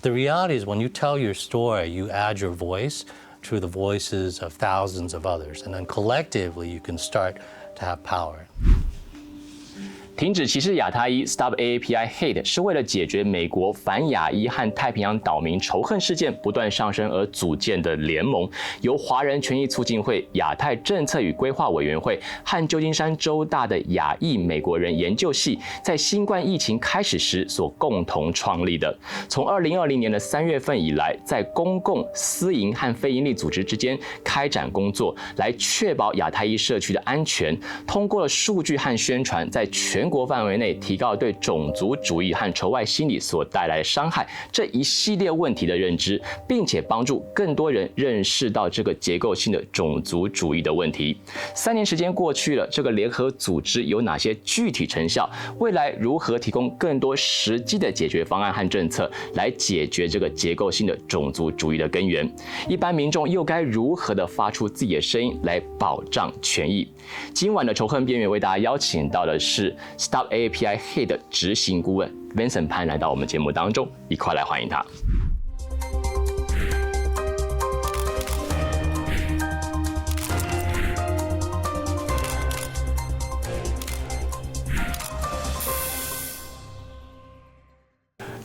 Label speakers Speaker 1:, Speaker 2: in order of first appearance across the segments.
Speaker 1: The reality is when you tell your story, you add your voice to the voices of thousands of others, and then collectively you can start to have power.
Speaker 2: 停止歧视亚太裔 Stop AAPI Hate 是为了解决美国反亚裔和太平洋岛民仇恨事件不断上升而组建的联盟，由华人权益促进会、亚太政策与规划委员会和旧金山州大的亚裔美国人研究系在新冠疫情开始时所共同创立的。从2020年的3月份以来，在公共、私营和非营利组织之间开展工作，来确保亚太裔社区的安全。通过了数据和宣传，在全国范围内提高对种族主义和仇外心理所带来的伤害这一系列问题的认知，并且帮助更多人认识到这个结构性的种族主义的问题。3年时间过去了，这个联合组织有哪些具体成效？未来如何提供更多实际的解决方案和政策，来解决这个结构性的种族主义的根源？一般民众又该如何的发出自己的声音来保障权益？今晚的仇恨边缘为大家邀请到的是 Stop AAPI Hate 的执行顾问 Vincent Pan 来到我们节目当中，一块来欢迎他。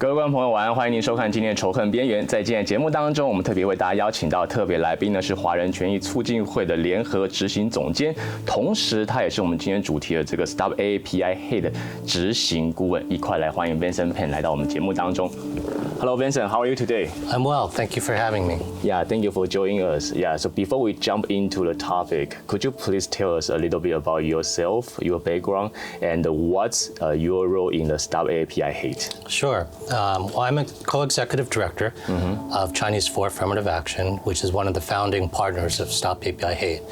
Speaker 2: 各位观众朋友，晚安！欢迎您收看今天的《仇恨边缘》。在今天的节目当中，我们特别为大家邀请到特别来宾呢，是华人权益促进会的联合执行总监，同时他也是我们今天主题的这个 Stop AAPI Hate 的执行顾问。一块来欢迎 Vincent Pan 来到我们节目当中。Hello, Vincent. How are you today?
Speaker 1: I'm well. Thank you for having me.
Speaker 2: Yeah, thank you for joining us. Yeah, so before we jump into the topic, could you please tell us a little bit about yourself, your background, and what's your role in the Stop AAPI Hate?
Speaker 1: Sure. Well, I'm a co-executive director of Chinese for Affirmative Action, which is one of the founding partners of Stop AAPI Hate.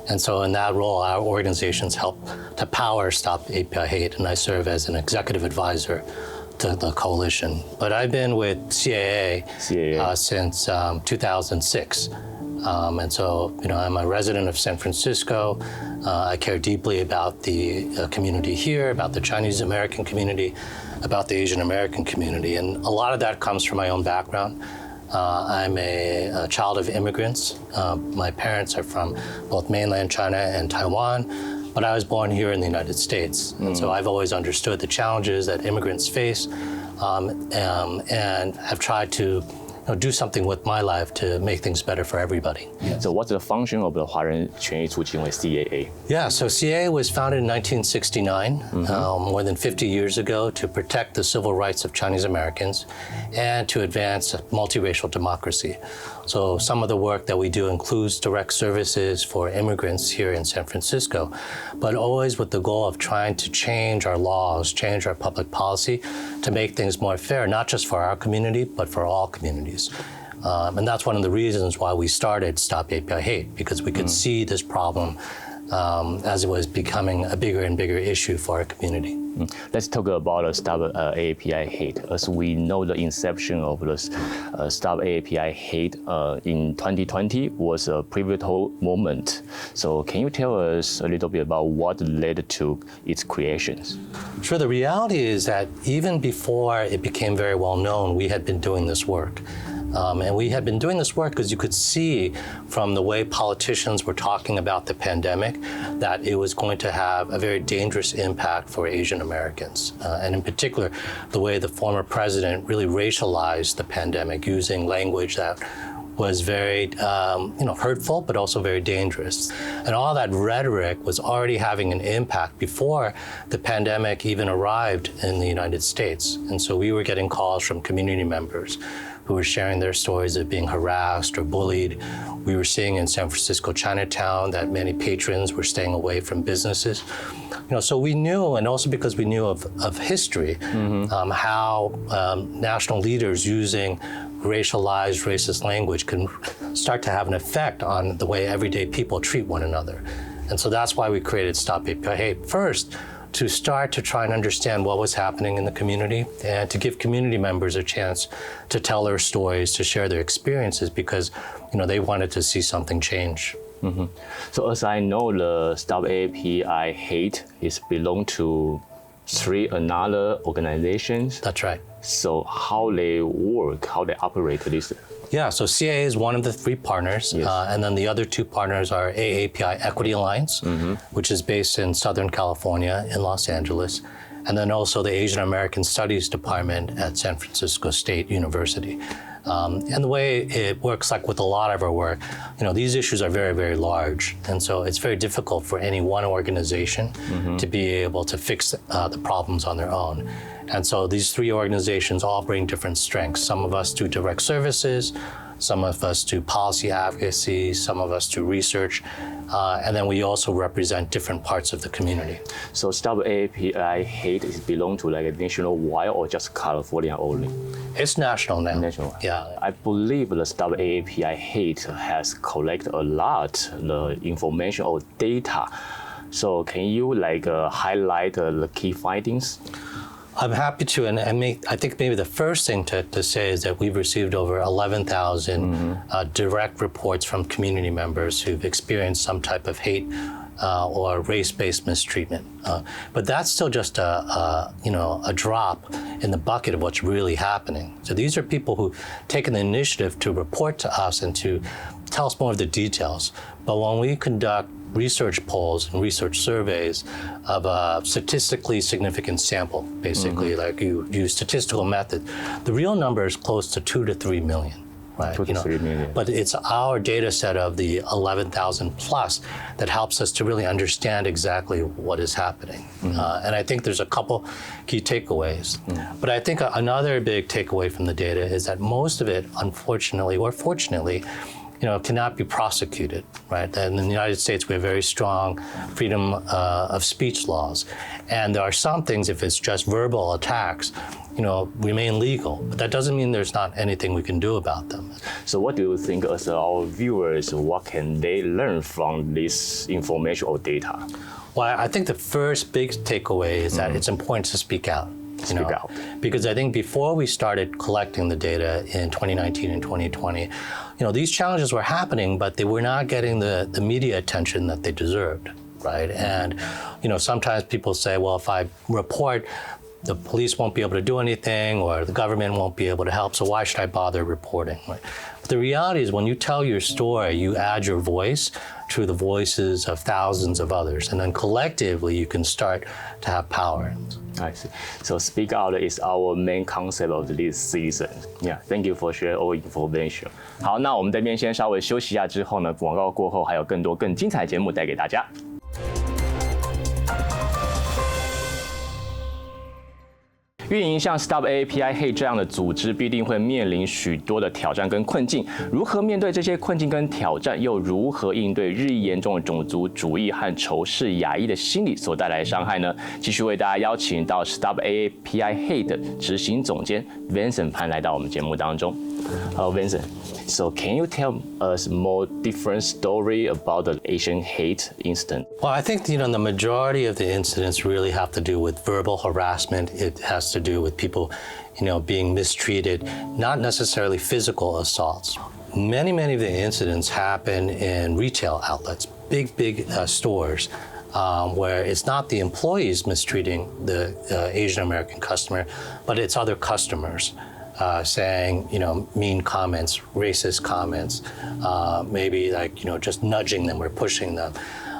Speaker 1: And so in that role, our organizations help to power Stop AAPI Hate, and I serve as an executive advisor to the coalition. But I've been with CAA. Since 2006. And so, I'm a resident of San Francisco. I care deeply about the community here, about the Chinese American community, about the Asian American community. And a lot of that comes from my own background. I'm a child of immigrants. My parents are from both mainland China and Taiwan, but I was born here in the United States. And so I've always understood the challenges that immigrants face and have tried to do something with my life to make things better for everybody.
Speaker 2: So what's the function of the 华人权益促进会 CAA?
Speaker 1: Yeah, so CAA was founded in 1969, more than 50 years ago, to protect the civil rights of Chinese Americans and to advance multiracial democracy. So some of the work that we do includes direct services for immigrants here in San Francisco, but always with the goal of trying to change our laws, change our public policy to make things more fair, not just for our community, but for all communities. And that's one of the reasons why we started Stop AAPI Hate, because we could see this problem as it was becoming a bigger and bigger issue for our community.
Speaker 2: Let's talk about Stop AAPI Hate. As we know, the inception of the Stop AAPI Hate in 2020 was a pivotal moment. So can you tell us a little bit about what led to its creations?
Speaker 1: Sure. The reality is that even before it became very well known, we had been doing this work. And we had been doing this work because you could see from the way politicians were talking about the pandemic that it was going to have a very dangerous impact for Asian Americans. And in particular, the way the former president really racialized the pandemic using language that was very hurtful, but also very dangerous. And all that rhetoric was already having an impact before the pandemic even arrived in the United States. And so we were getting calls from community members who were sharing their stories of being harassed or bullied. We were seeing in San Francisco Chinatown that many patrons were staying away from businesses. So we knew, and also because we knew of history, how national leaders using racialized, racist language can start to have an effect on the way everyday people treat one another. And so that's why we created Stop AAPI Hate. First, to start to try and understand what was happening in the community and to give community members a chance to tell their stories, to share their experiences, because they wanted to see something change.
Speaker 2: So as I know, the Stop AAPI Hate is belong to 3 another organizations.
Speaker 1: That's right.
Speaker 2: So how they work, how they operate this?
Speaker 1: Yeah, so CAA is one of the 3 partners,
Speaker 2: Yes.
Speaker 1: And then the other 2 partners are AAPI Equity Alliance, which is based in Southern California in Los Angeles, and then also the Asian American Studies Department at San Francisco State University. And the way it works, like with a lot of our work, these issues are very, very large. And so it's very difficult for any one organization to be able to fix the problems on their own. And so these 3 organizations all bring different strengths. Some of us do direct services, some of us do policy advocacy, some of us do research, and then we also represent different parts of the community.
Speaker 2: So Stop AAPI Hate is belong to like a nationwide or just California only?
Speaker 1: It's national now.
Speaker 2: National.
Speaker 1: Yeah.
Speaker 2: I believe the Stop AAPI Hate has collected a lot the information or data. So can you highlight the key findings?
Speaker 1: I'm happy to, and I think maybe the first thing to say is that we've received over 11,000 direct reports from community members who've experienced some type of hate or race-based mistreatment. But that's still just a drop in the bucket of what's really happening. So these are people who've taken the initiative to report to us and to tell us more of the details. But when we conduct research polls and research surveys of a statistically significant sample, basically, like you use statistical methods, the real number is close to 2 to 3 million. Right,
Speaker 2: 2 to 3 million.
Speaker 1: But it's our data set of the 11,000 plus that helps us to really understand exactly what is happening. And I think there's a couple key takeaways. But I think another big takeaway from the data is that most of it, unfortunately or fortunately, cannot be prosecuted, right? And in the United States, we have very strong freedom of speech laws. And there are some things, if it's just verbal attacks, remain legal. But that doesn't mean there's not anything we can do about them.
Speaker 2: So what do you think as our viewers, what can they learn from this information or data?
Speaker 1: Well, I think the first big takeaway is that it's important to speak out.
Speaker 2: Speak out.
Speaker 1: Because I think before we started collecting the data in 2019 and 2020, these challenges were happening, but they were not getting the media attention that they deserved, right? And, sometimes people say, well, if I report, the police won't be able to do anything or the government won't be able to help, so why should I bother reporting? Right? But the reality is when you tell your story, you add your voice to the voices of thousands of others, and then collectively you can start to have power.
Speaker 2: I see. So speak out is our main concept of this season. Yeah, thank you for sharing all information. 好，那我们这边先稍微休息一下，之后呢，广告过后还有更多更精彩节目带给大家。运营像 Stop AAPI Hate 这样的组织，必定会面临许多的挑战跟困境。如何面对这些困境跟挑战，又如何应对日益严重的种族主义和仇视亚裔的心理所带来的伤害呢？继续为大家邀请到 Stop AAPI Hate 的执行总监 Vincent Pan 来到我们节目当中。Hello, Vincent. So can you tell us more different story about the Asian hate incident?
Speaker 1: Well, I think, the majority of the incidents really have to do with verbal harassment. It has to do with people, being mistreated, not necessarily physical assaults. Many of the incidents happen in retail outlets, big stores, where it's not the employees mistreating the Asian American customer, but it's other customers. Saying, mean comments, racist comments, maybe just nudging them or pushing them.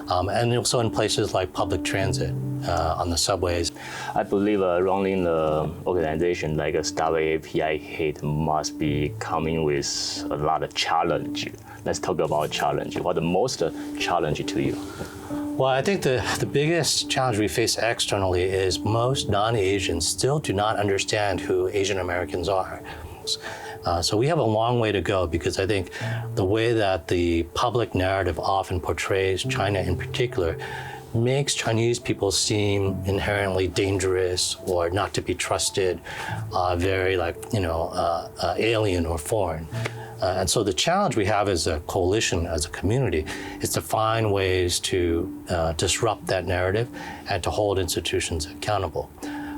Speaker 1: And also in places like public transit, on the subways.
Speaker 2: I believe running the organization like a Stop AAPI Hate must be coming with a lot of challenge. Let's talk about challenge. What the most challenge to you?
Speaker 1: Well, I think the biggest challenge we face externally is most non-Asians still do not understand who Asian Americans are. So we have a long way to go because I think the way that the public narrative often portrays China in particular makes Chinese people seem inherently dangerous or not to be trusted, very alien or foreign. And so the challenge we have as a coalition, as a community, is to find ways to disrupt that narrative and to hold institutions accountable.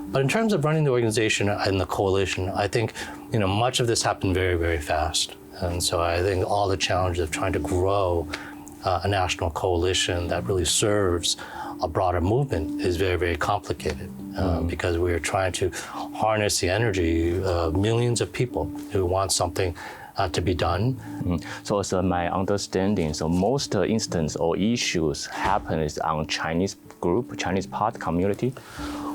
Speaker 1: But in terms of running the organization and the coalition, I think much of this happened very, very fast. And so I think all the challenges of trying to grow a national coalition that really serves a broader movement is very, very complicated because we're trying to harness the energy of millions of people who want something to be done.
Speaker 2: So as my understanding, so most instances or issues happen is on Chinese group, Chinese part community?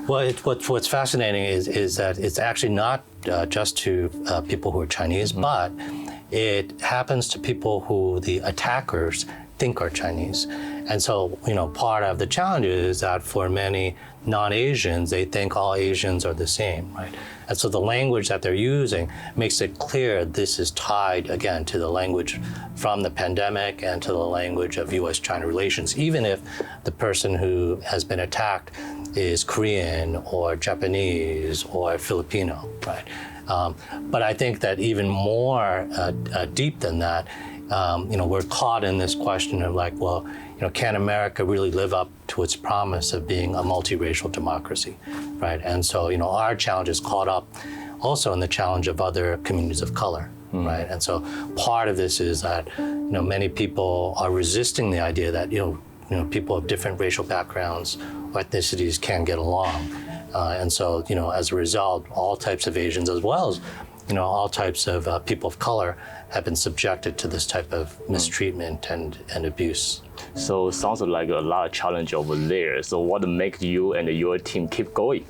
Speaker 1: Well, what's fascinating is that it's actually not just to people who are Chinese, but it happens to people who the attackers think are Chinese. And so, part of the challenge is that for many non-Asians, they think all Asians are the same, right? And so the language that they're using makes it clear this is tied, again, to the language from the pandemic and to the language of U.S.-China relations, even if the person who has been attacked is Korean or Japanese or Filipino, right? But I think that even more deep than that, we're caught in this question of like, well, can America really live up to its promise of being a multiracial democracy, right? And so, our challenge is caught up also in the challenge of other communities of color, right? And so part of this is that, many people are resisting the idea that, people of different racial backgrounds or ethnicities can get along. And so, as a result, all types of Asians as well as, all types of people of color have been subjected to this type of mistreatment and abuse.
Speaker 2: So it sounds like a lot of challenge over there. So what makes you and your team keep going?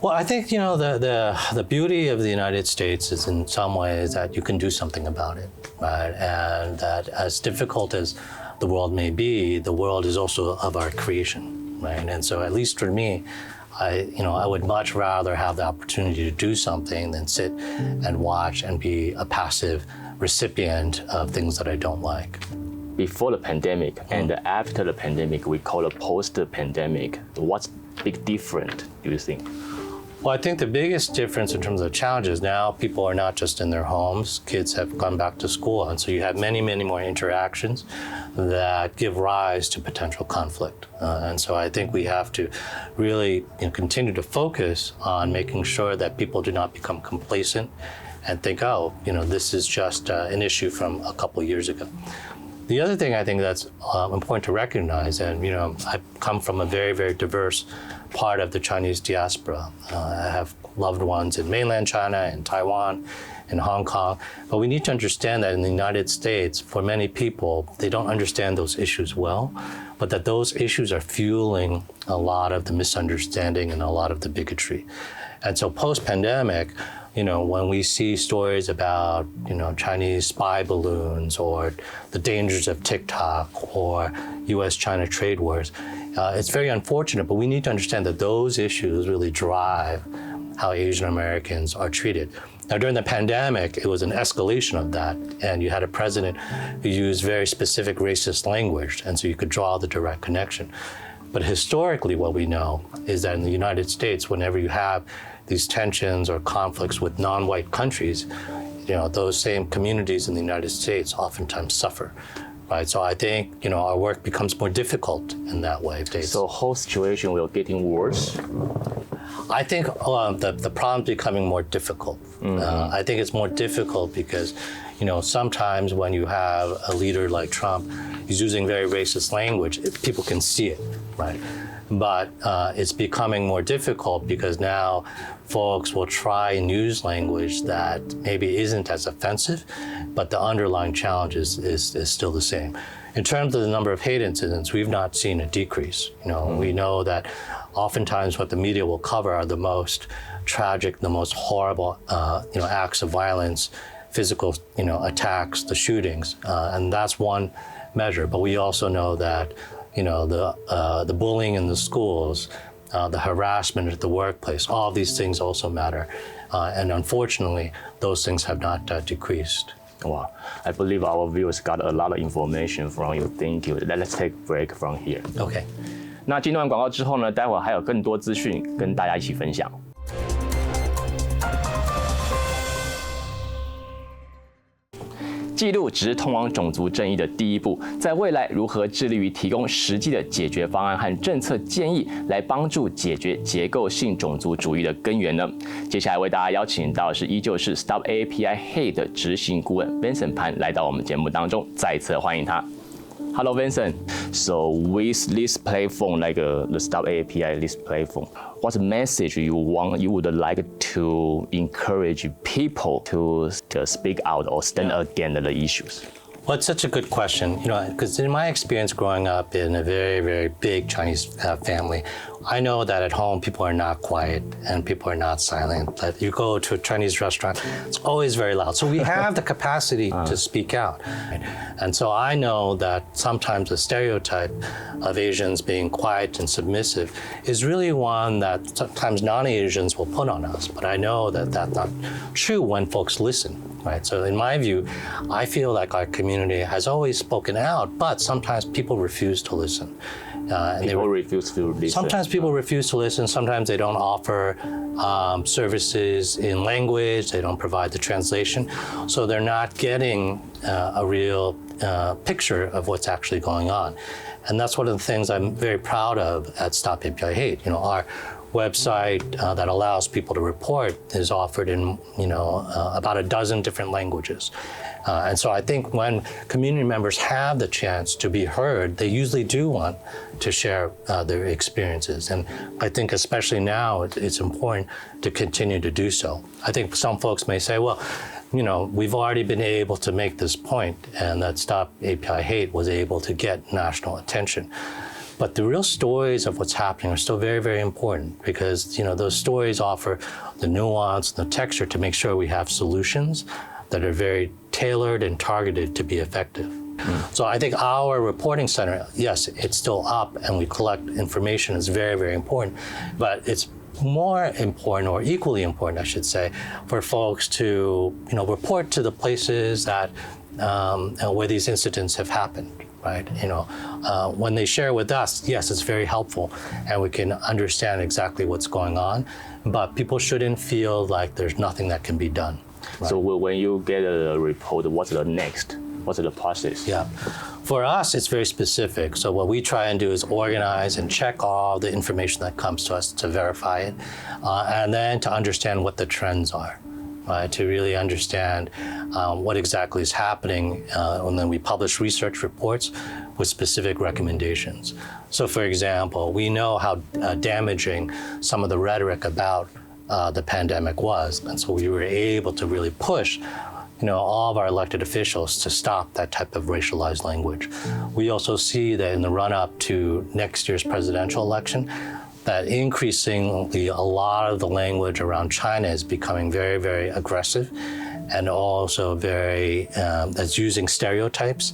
Speaker 1: Well, I think, the beauty of the United States is in some ways that you can do something about it, right? And that as difficult as the world may be, the world is also of our creation, right? And so at least for me, I would much rather have the opportunity to do something than sit and watch and be a passive recipient of things that I don't like.
Speaker 2: Before the pandemic and after the pandemic, we call it post-pandemic. What's big different, do you think?
Speaker 1: Well, I think the biggest difference in terms of challenges now, people are not just in their homes. Kids have gone back to school, and so you have many, many more interactions that give rise to potential conflict. And so I think we have to really continue to focus on making sure that people do not become complacent and think, this is just an issue from a couple of years ago. The other thing I think that's important to recognize, and I come from a very, very diverse part of the Chinese diaspora. I have loved ones in mainland China, in Taiwan, in Hong Kong. But we need to understand that in the United States, for many people, they don't understand those issues well, but that those issues are fueling a lot of the misunderstanding and a lot of the bigotry. And so post-pandemic, when we see stories about, Chinese spy balloons or the dangers of TikTok or US-China trade wars, it's very unfortunate, but we need to understand that those issues really drive how Asian Americans are treated. Now, during the pandemic, it was an escalation of that, and you had a president who used very specific racist language, and so you could draw the direct connection. But historically, what we know is that in the United States, whenever you have these tensions or conflicts with non-white countries, those same communities in the United States oftentimes suffer, right? So I think, our work becomes more difficult in that way.
Speaker 2: So whole situation will getting worse?
Speaker 1: I think the problem's becoming more difficult. I think it's more difficult because, sometimes when you have a leader like Trump, he's using very racist language, people can see it, right? But it's becoming more difficult because now folks will try and use language that maybe isn't as offensive, but the underlying challenge is still the same. In terms of the number of hate incidents, we've not seen a decrease. We know that oftentimes what the media will cover are the most tragic, the most horrible, acts of violence, physical, attacks, the shootings, and that's one measure. But we also know that, the bullying in the schools, the harassment at the workplace, all of these things also matter. And unfortunately, those things have not decreased.
Speaker 2: Wow, I believe our viewers got a lot of information from you. Thank you. Let's take a break from here.
Speaker 1: Okay.
Speaker 2: 那进段广告之后呢，待会儿还有更多资讯跟大家一起分享。记录只是通往种族正义的第一步，在未来如何致力于提供实际的解决方案和政策建议，来帮助解决结构性种族主义的根源呢？接下来为大家邀請到的依舊是 Stop AAPI Hate 的執行顧問 Vincent Pan 來到我們節目當中，再一次歡迎他。Hello, Vincent. So with this platform, like the Stop AAPI, this platform, what's the message you would like to encourage people to speak out or stand against the issues?
Speaker 1: Well, it's such a good question, because in my experience growing up in a very, very big Chinese family, I know that at home people are not quiet and people are not silent. But you go to a Chinese restaurant, it's always very loud. So we have the capacity to speak out. And so I know that sometimes the stereotype of Asians being quiet and submissive is really one that sometimes non-Asians will put on us. But I know that that's not true when folks listen. Right. So in my view, I feel like our community has always spoken out, but sometimes people refuse to listen.
Speaker 2: People refuse to listen.
Speaker 1: Sometimes people refuse to listen. Sometimes they don't offer services in language. They don't provide the translation. So they're not getting a real picture of what's actually going on. And that's one of the things I'm very proud of at Stop AAPI Hate. Our website that allows people to report is offered in about a dozen different languages. And so I think when community members have the chance to be heard, they usually do want to share their experiences. And I think especially now, it's important to continue to do so. I think some folks may say, well, we've already been able to make this point, and that Stop AAPI Hate was able to get national attention. But the real stories of what's happening are still very, very important, because those stories offer the nuance, the texture to make sure we have solutions that are very tailored and targeted to be effective. So I think our reporting center, yes, it's still up and we collect information. It's very, very important, but it's more important, or equally important, I should say, for folks to report to the places that where these incidents have happened. Right, when they share with us, yes, it's very helpful, and we can understand exactly what's going on. But people shouldn't feel like there's nothing that can be done. Right?
Speaker 2: So when you get a report, what's the next? What's the process?
Speaker 1: Yeah, for us, it's very specific. So what we try and do is organize and check all the information that comes to us to verify it, and then to understand what the trends are. To really understand what exactly is happening, and then we publish research reports with specific recommendations. So for example, we know how damaging some of the rhetoric about the pandemic was, and so we were able to really push all of our elected officials to stop that type of racialized language. We also see that in the run-up to next year's presidential election, that increasingly a lot of the language around China is becoming very, very aggressive, and also very, that's using stereotypes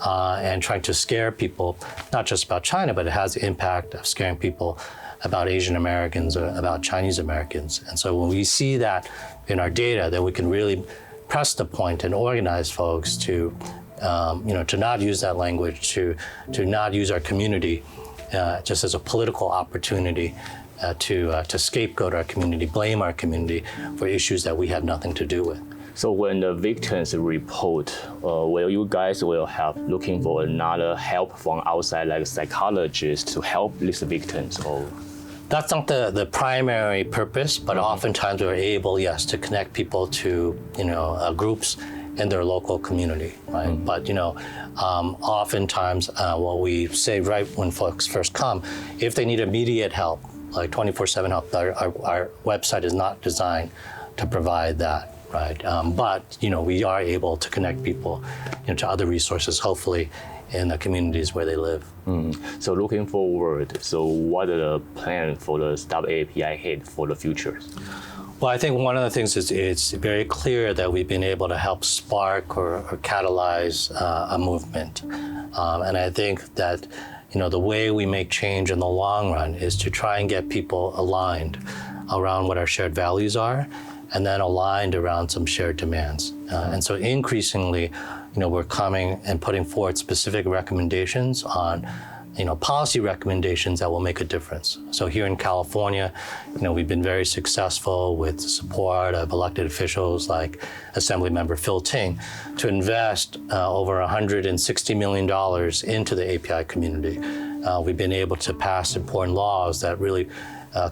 Speaker 1: and trying to scare people, not just about China, but it has the impact of scaring people about Asian Americans or about Chinese Americans. And so when we see that in our data, then we can really press the point and organize folks to, to not use that language, to not use our community just as a political opportunity to scapegoat our community, blame our community for issues that we have nothing to do with.
Speaker 2: So when the victims report, will you guys have looking for another help from outside, like psychologists, to help these victims? Or
Speaker 1: that's not the primary purpose, but oftentimes we're able, yes, to connect people to groups in their local community, right? But oftentimes what we say right when folks first come, if they need immediate help, like 24/7 help, our website is not designed to provide that, right? But we are able to connect people to other resources, hopefully in the communities where they live.
Speaker 2: So looking forward, so what are the plans for the Stop AAPI Hate for the future?
Speaker 1: Well, I think one of the things is it's very clear that we've been able to help spark or catalyze a movement. And I think that the way we make change in the long run is to try and get people aligned around what our shared values are, and then aligned around some shared demands. And so increasingly, we're coming and putting forward specific recommendations on policy recommendations that will make a difference. So here in California, we've been very successful with the support of elected officials like Assemblymember Phil Ting to invest over $160 million into the API community. We've been able to pass important laws that really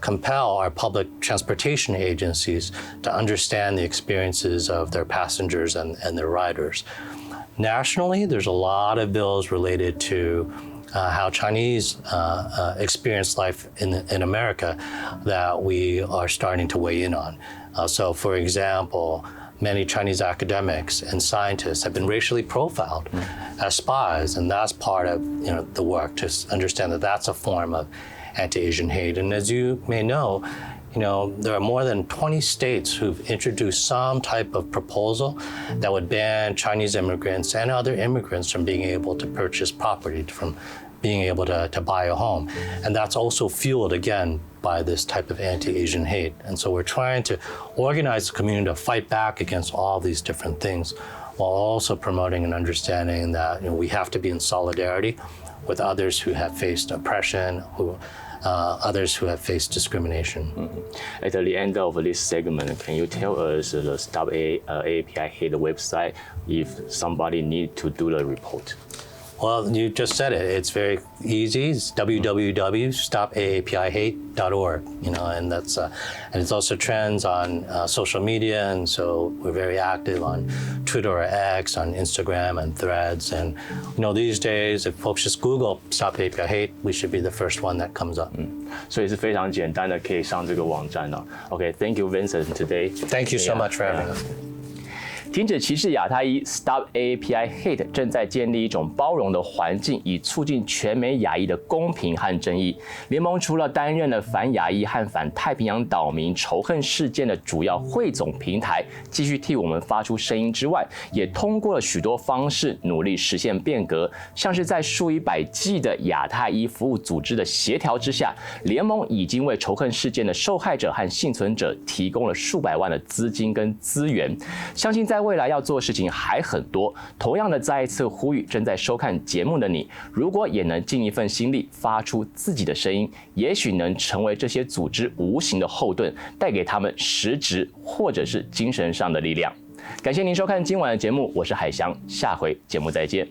Speaker 1: compel our public transportation agencies to understand the experiences of their passengers and their riders. nationally, there's a lot of bills related to how Chinese experience life in America that we are starting to weigh in on. So, for example, many Chinese academics and scientists have been racially profiled as spies, and that's part of the work to understand that that's a form of anti-Asian hate. And as you may know, there are more than 20 states who've introduced some type of proposal that would ban Chinese immigrants and other immigrants from being able to purchase property, from being able to buy a home. And that's also fueled, again, by this type of anti-Asian hate. And so we're trying to organize the community to fight back against all these different things, while also promoting an understanding that we have to be in solidarity with others who have faced oppression, others who have faced discrimination.
Speaker 2: At the end of this segment, can you tell us the Stop AAPI Hate website if somebody need to do the report?
Speaker 1: Well, you just said it. It's very easy. It's www.stopaapihate.org. And that's and it's also trends on social media, and so we're very active on Twitter or X, on Instagram and Threads. And these days, if folks just Google Stop AAPI Hate, we should be the first one that comes up.
Speaker 2: 所以是非常简单的，可以上这个网站哦。Okay, thank you, Vincent, today.
Speaker 1: Thank you so much for having us.
Speaker 2: 停止歧视亚太裔 Stop AAPI Hate 正在建立一种包容的环境，以促进全美亚裔的公平和正义。联盟除了担任了反亚裔和反太平洋岛民仇恨事件的主要汇总平台，继续替我们发出声音之外，也通过了许多方式努力实现变革，像是在数以百计的亚太裔服务组织的协调之下，联盟已经为仇恨事件的受害者和幸存者提供了数百万的资金跟资源。相信在未来要做的事情还很多。同样的，再一次呼吁正在收看节目的你，如果也能尽一份心力，发出自己的声音，也许能成为这些组织无形的后盾，带给他们实质或者是精神上的力量。感谢您收看今晚的节目，我是海翔，下回节目再见。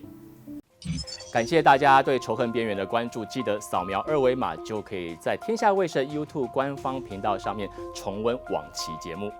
Speaker 2: 感谢大家对仇恨边缘的关注，记得扫描2维码就可以在天下卫视 YouTube 官方频道上面重温往期节目。